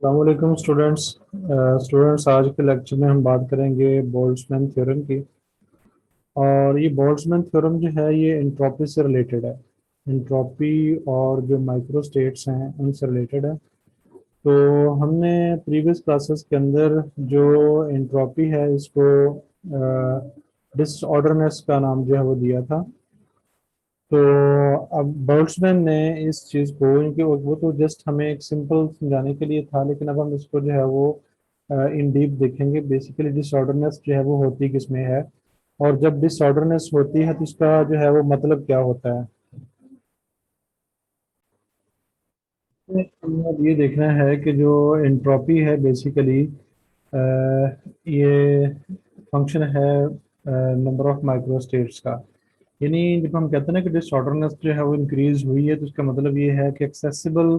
अस्सलामुअलैकुम स्टूडेंट्स आज के लेक्चर में हम बात करेंगे बोल्ट्जमैन थ्योरम की। और ये बोल्ट्जमैन थ्योरम जो है ये एंट्रोपी से रिलेटेड है। एंट्रोपी और जो माइक्रो स्टेट्स हैं उनसे रिलेटेड है। तो हमने प्रीवियस क्लासेस के अंदर जो एंट्रोपी है इसको डिसऑर्डरनेस का नाम जो है वो दिया था। तो अब बोल्ट्जमैन ने इस चीज़ को इनके वो तो जस्ट हमें एक सिंपल समझाने के लिए था, लेकिन अब हम इसको जो है वो इन डीप देखेंगे। बेसिकली डिसऑर्डरनेस जो है वो होती किस में है, और जब डिसऑर्डरनेस होती है तो इसका जो है वो मतलब क्या होता है। तो हमें अब ये देखना है कि जो एंट्रोपी है बेसिकली ये फंक्शन है नंबर ऑफ माइक्रो स्टेट्स का। यानी जब हम कहते हैं ना कि डिसऑर्डरनेस जो है वो इंक्रीज हुई है, तो इसका मतलब ये है कि एक्सेसिबल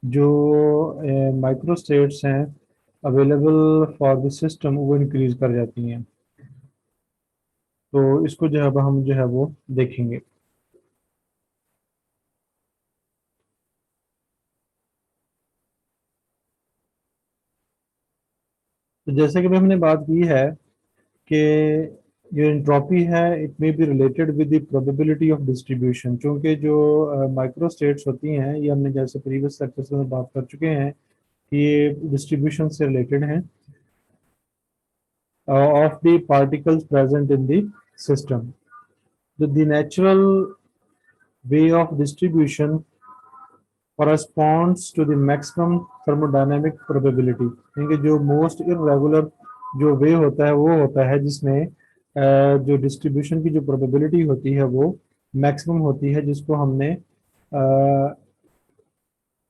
जो माइक्रो स्टेट्स हैं अवेलेबल फॉर द सिस्टम वो इंक्रीज कर जाती हैं। तो इसको जो है अब हम जो है वो देखेंगे। तो जैसे कि अभी हमने बात की है कि जो एंट्रोपी है it may be related with the probability of distribution, क्योंकि जो माइक्रो स्टेट्स होती हैं ये हमने जैसे प्रीवियस लेक्चर्स में बात कर चुके हैं कि ये डिस्ट्रीब्यूशन से रिलेटेड हैं of the particles present in the system. The natural way of distribution corresponds to the maximum thermodynamic probability, क्योंकि जो मोस्ट इरेगुलर जो वे होता है वो होता है जिसमें जो डिस्ट्रीब्यूशन की जो प्रोबेबिलिटी होती है वो मैक्सिमम होती है, जिसको हमने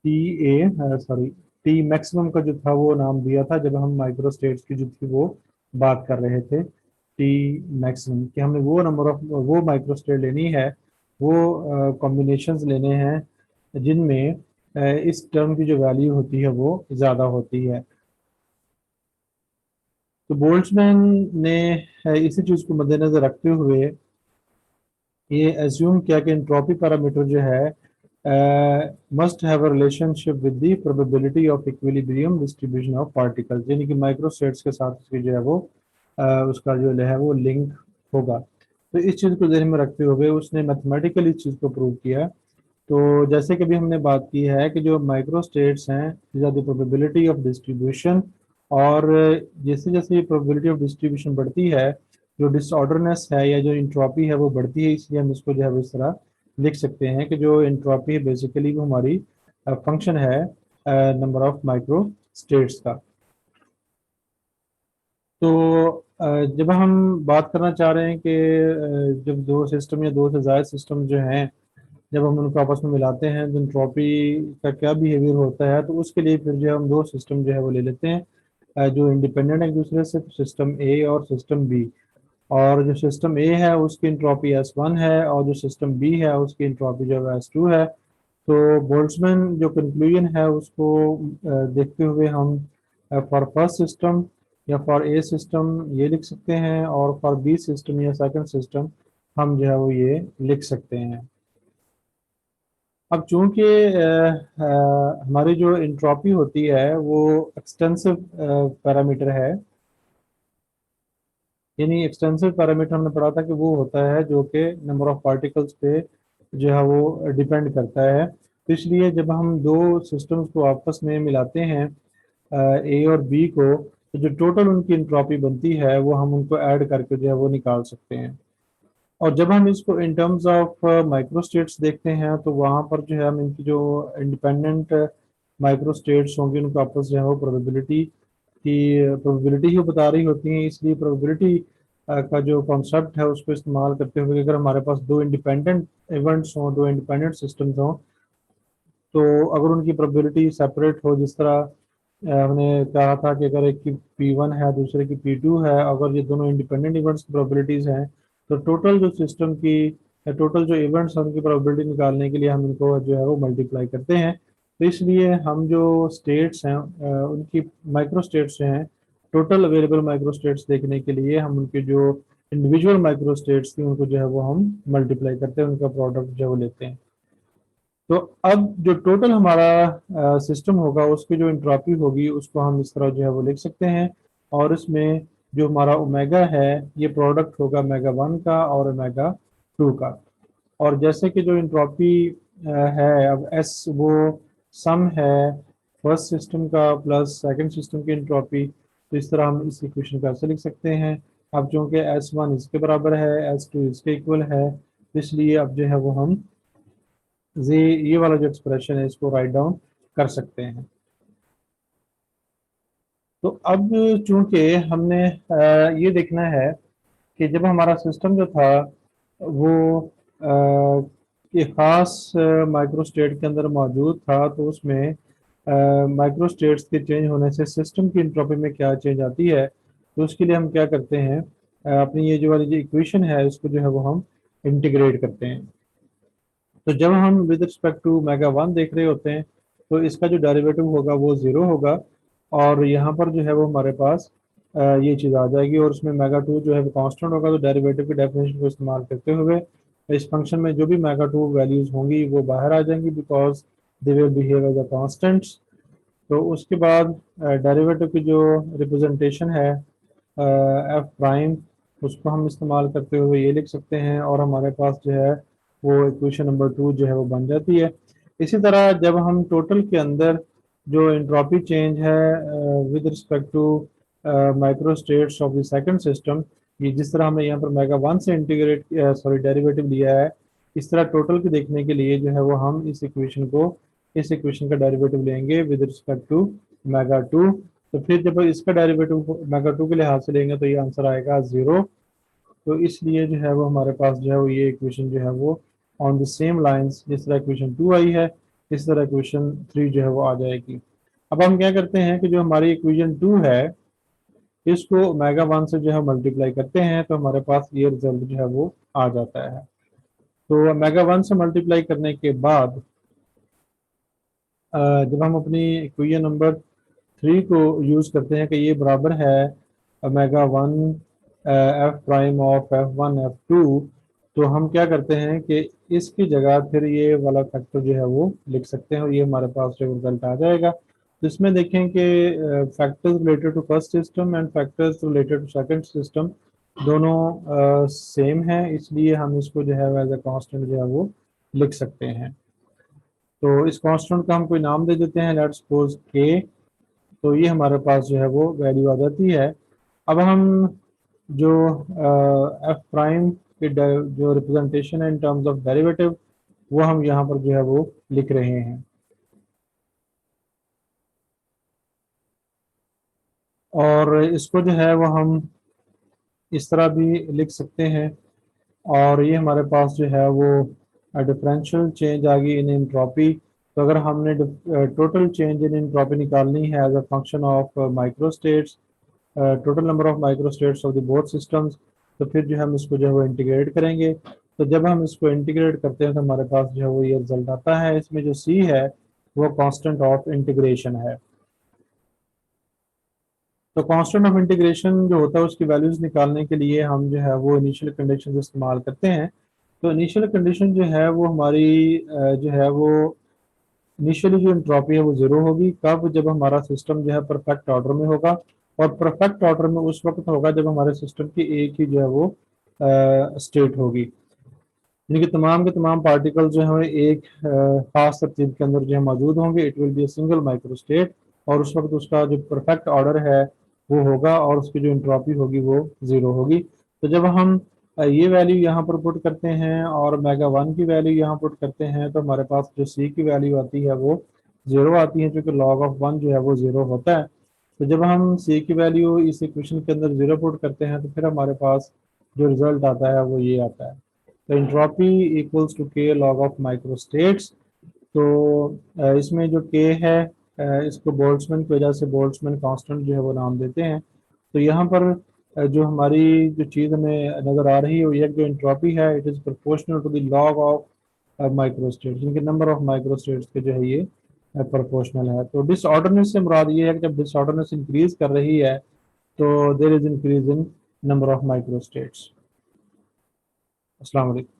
T A sorry T maximum का जो था वो नाम दिया था जब हम माइक्रो स्टेट्स की जो थी वो बात कर रहे थे। टी मैक्सिमम कि हमने वो नंबर ऑफ वो माइक्रो स्टेट लेनी है, वो कॉम्बिनेशंस लेने हैं जिनमें इस टर्म की जो वैल्यू होती है वो ज़्यादा होती है। तो बोल्ट्जमैन ने इसी चीज़ को मद्देनजर रखते हुए ये एज्यूम किया कि एंट्रोपी पैरामीटर जो है must have a relationship with the probability of equilibrium distribution of particles, यानी कि माइक्रो स्टेट्स के साथ उसकी जो है वो उसका जो है वो लिंक होगा। तो इस चीज़ को ध्यान में रखते हुए उसने मैथमेटिकली इस चीज़ को प्रूव किया। तो जैसे कि अभी हमने बात की है कि जो माइक्रो स्टेट्स हैं द प्रोबेबिलिटी ऑफ डिस्ट्रीब्यूशन, और जैसे जैसे ये प्रोबेबिलिटी ऑफ डिस्ट्रीब्यूशन बढ़ती है जो डिसऑर्डरनेस है या जो इंट्रॉपी है वो बढ़ती है। इसलिए हम इसको जो है वो इस तरह लिख सकते हैं कि जो इंट्रॉपी है बेसिकली वो हमारी फंक्शन है नंबर ऑफ माइक्रो स्टेट्स का। तो जब हम बात करना चाह रहे हैं कि जब दो सिस्टम या दो से ज़्यादा सिस्टम जो हैं जब हम उनको आपस में मिलाते हैं तो एंट्रोपी का क्या बिहेवियर होता है, तो उसके लिए फिर जो हम दो सिस्टम जो है वो ले लेते हैं जो इंडिपेंडेंट है एक दूसरे से, सिस्टम ए और सिस्टम बी। और जो सिस्टम ए है उसकी एंट्रोपी S1 है और जो सिस्टम बी है उसकी एंट्रोपी जो है S2 है। तो बोल्ट्जमैन जो कंक्लूजन है उसको देखते हुए हम फॉर फर्स्ट सिस्टम या फॉर ए सिस्टम ये लिख सकते हैं, और फॉर बी सिस्टम या सेकंड सिस्टम हम जो है वो ये लिख सकते हैं। अब चूंकि हमारी जो इंट्रॉपी होती है वो एक्सटेंसिव पैरामीटर है, यानी एक्सटेंसिव पैरामीटर हमने पढ़ा था कि वो होता है जो कि नंबर ऑफ पार्टिकल्स पे जो है वो डिपेंड करता है। तो इसलिए जब हम दो सिस्टम्स को आपस में मिलाते हैं ए और बी को, तो जो टोटल उनकी इंट्रॉपी बनती है वो हम उनको ऐड करके जो है वो निकाल सकते हैं। और जब हम इसको in terms of micro states देखते हैं तो वहाँ पर जो है हम इनकी जो इंडिपेंडेंट माइक्रो स्टेट्स होंगी उनको आपस जो है वो प्रोबेबिलिटी ही बता रही होती हैं। इसलिए प्रोबेबिलिटी का जो कॉन्सेप्ट है उसको इस्तेमाल करते हुए अगर हमारे पास दो इंडिपेंडेंट इवेंट्स हों, दो इंडिपेंडेंट सिस्टम्स हों, तो अगर उनकी प्रोबेबिलिटी सेपरेट हो, जिस तरह हमने कहा था कि अगर एक की P1 है दूसरे की P2 है, अगर ये दोनों इंडिपेंडेंट इवेंट्स की प्रोबेबिलिटीज हैं तो टोटल जो सिस्टम की टोटल जो इवेंट्स हैं उनकी प्रोबेबिलिटी निकालने के लिए हम इनको जो है वो मल्टीप्लाई करते हैं। तो इसलिए हम जो स्टेट्स हैं उनकी माइक्रो स्टेट्स जो हैं, टोटल अवेलेबल माइक्रो स्टेट्स देखने के लिए हम उनके जो इंडिविजुअल माइक्रो स्टेट्स थी उनको जो है वो हम मल्टीप्लाई करते हैं, उनका प्रोडक्ट जो है वो लेते हैं। तो अब जो टोटल हमारा सिस्टम होगा उसकी जो इंट्रॉपी होगी उसको हम इस तरह जो है वो लिख सकते हैं, और इसमें जो हमारा ओमेगा है ये प्रोडक्ट होगा ओमेगा 1 का और ओमेगा 2 का। और जैसे कि जो इंट्रॉपी है, अब एस वो सम है फर्स्ट सिस्टम का प्लस सेकंड सिस्टम की इंट्रॉपी, तो इस तरह हम इस इक्वेशन को ऐसे लिख सकते हैं। अब चूंकि एस वन इसके बराबर है, एस टू इसके इक्वल है, तो इसलिए अब जो है वो हम ये वाला जो एक्सप्रेशन है इसको राइट डाउन कर सकते हैं। तो अब चूंकि हमने ये देखना है कि जब हमारा सिस्टम जो था वो एक ख़ास माइक्रो स्टेट के अंदर मौजूद था, तो उसमें माइक्रो स्टेट्स के चेंज होने से सिस्टम की इंट्रोपी में क्या चेंज आती है, तो उसके लिए हम क्या करते हैं, अपनी ये जो वाली जो इक्वेशन है इसको जो है वो हम इंटीग्रेट करते हैं। तो जब हम with respect to mega one देख रहे होते हैं तो इसका जो डेरिवेटिव होगा वो ज़ीरो होगा, और यहाँ पर जो है वो हमारे पास ये चीज़ आ जाएगी, और उसमें मेगा टू जो है वो कांस्टेंट होगा। तो डेरिवेटिव की डेफिनेशन को इस्तेमाल करते हुए इस फंक्शन में जो भी मेगा टू वैल्यूज़ होंगी वो बाहर आ जाएंगी, because they will behave as a constants. तो उसके बाद डेरिवेटिव की जो रिप्रेजेंटेशन है एफ प्राइम, उसको हम इस्तेमाल करते हुए ये लिख सकते हैं, और हमारे पास जो है वो इक्वेशन नंबर टू जो है वो बन जाती है। इसी तरह जब हम टोटल के अंदर जो इंट्रॉपी चेंज है with respect to micro states of the second system, ये जिस तरह हमने यहाँ पर मेगा वन से इंटीग्रेट सॉरी डेरिवेटिव लिया है, इस तरह टोटल के देखने के लिए जो है वो हम इस इक्वेशन का डेरिवेटिव लेंगे with respect to omega two. तो फिर जब इसका डेरिवेटिव मेगा टू के लिहाज से लेंगे तो ये आंसर आएगा ज़ीरो। तो इसलिए जो है वो हमारे पास जो है वो ये इक्वेशन जो है वो ऑन द सेम लाइंस, जिस तरह इक्वेशन टू आई है इस तरह इक्वेशन थ्री जो है वो आ जाएगी। अब हम क्या करते हैं कि जो हमारी इक्वेशन टू है इसको ओमेगा वन से जो है मल्टीप्लाई करते हैं, तो हमारे पास ये रिजल्ट जो है वो आ जाता है। तो ओमेगा वन से मल्टीप्लाई करने के बाद जब हम अपनी इक्वेशन नंबर थ्री को यूज़ करते हैं कि ये बराबर है omega one F prime of F one F two, तो हम क्या करते हैं कि इसकी जगह फिर ये वाला फैक्टर जो है वो लिख सकते हैं, और ये हमारे पास जो रिजल्ट आ जाएगा। तो इसमें देखें कि factors related to first system and factors related to second system दोनों सेम हैं, इसलिए हम इसको जो है एज ए कांस्टेंट जो है वो लिख सकते हैं। तो इस कांस्टेंट का हम कोई नाम दे देते हैं, लेट्स सपोज के। तो ये हमारे पास जो है वो वैल्यू आ जाती है। अब हम जो एफ प्राइम की जो रिप्रेजेंटेशन है इन टर्म्स ऑफ डेरिवेटिव वो हम यहाँ पर जो है वो लिख रहे हैं, और इसको जो है वो हम इस तरह भी लिख सकते हैं। और ये हमारे पास जो है वो डिफरेंशियल चेंज आ गई इन एंट्रोपी। तो अगर हमने टोटल चेंज इन एंट्रोपी निकालनी है as a function of micro states, total number of micro states of the both systems, तो फिर जो हम इसको जो है वो इंटीग्रेट करेंगे। तो जब हम इसको इंटीग्रेट करते हैं तो हमारे पास जो है वो ये रिजल्ट आता है। इसमें जो सी है वो कांस्टेंट ऑफ इंटीग्रेशन है। तो कांस्टेंट ऑफ इंटीग्रेशन जो होता है उसकी वैल्यूज निकालने के लिए हम जो है वो इनिशियल कंडीशन इस्तेमाल करते हैं। तो इनिशियल कंडीशन जो है वो हमारी जो है वो इनिशियली जो एंट्रोपी है वो जीरो होगी। कब? जब हमारा सिस्टम जो है परफेक्ट ऑर्डर में होगा, और परफेक्ट ऑर्डर में उस वक्त होगा जब हमारे सिस्टम की एक ही जो है वो स्टेट होगी, यानी कि तमाम के तमाम पार्टिकल जो है एक खास तरतीब के अंदर जो है मौजूद होंगे। It will be a single micro state, और उस वक्त उसका जो परफेक्ट ऑर्डर है वो होगा, और उसकी जो एंट्रोपी होगी वो ज़ीरो होगी। तो जब हम ये वैल्यू यहाँ पर पुट करते हैं और मेगा वन की वैल्यू यहाँ पुट करते हैं, तो हमारे पास जो सी की वैल्यू आती है वो ज़ीरो आती है, क्योंकि लॉग ऑफ वन जो है वो ज़ीरो होता है। तो जब हम सी की वैल्यू इस इक्वेशन के अंदर ज़ीरो पुट करते हैं तो फिर हमारे पास जो रिजल्ट आता है वो ये आता है। तो एंट्रोपी इक्वल्स टू के लॉग ऑफ माइक्रो स्टेट्स। तो इसमें जो के है इसको बोल्ट्जमैन की वजह से बोल्ट्जमैन कांस्टेंट जो है वो नाम देते हैं। तो यहाँ पर जो हमारी जो चीज़ हमें नज़र आ रही है वो ये जो एंट्रोपी है it is proportional to the log of micro states, जिनके नंबर ऑफ माइक्रो स्टेट्स के जो है ये प्रोपोर्शनल है। तो डिसऑर्डरनेस से मुराद ये है कि जब डिसऑर्डरनेस इंक्रीज कर रही है तो there is increase in number of micro states. अस्सलाम वालेकुम।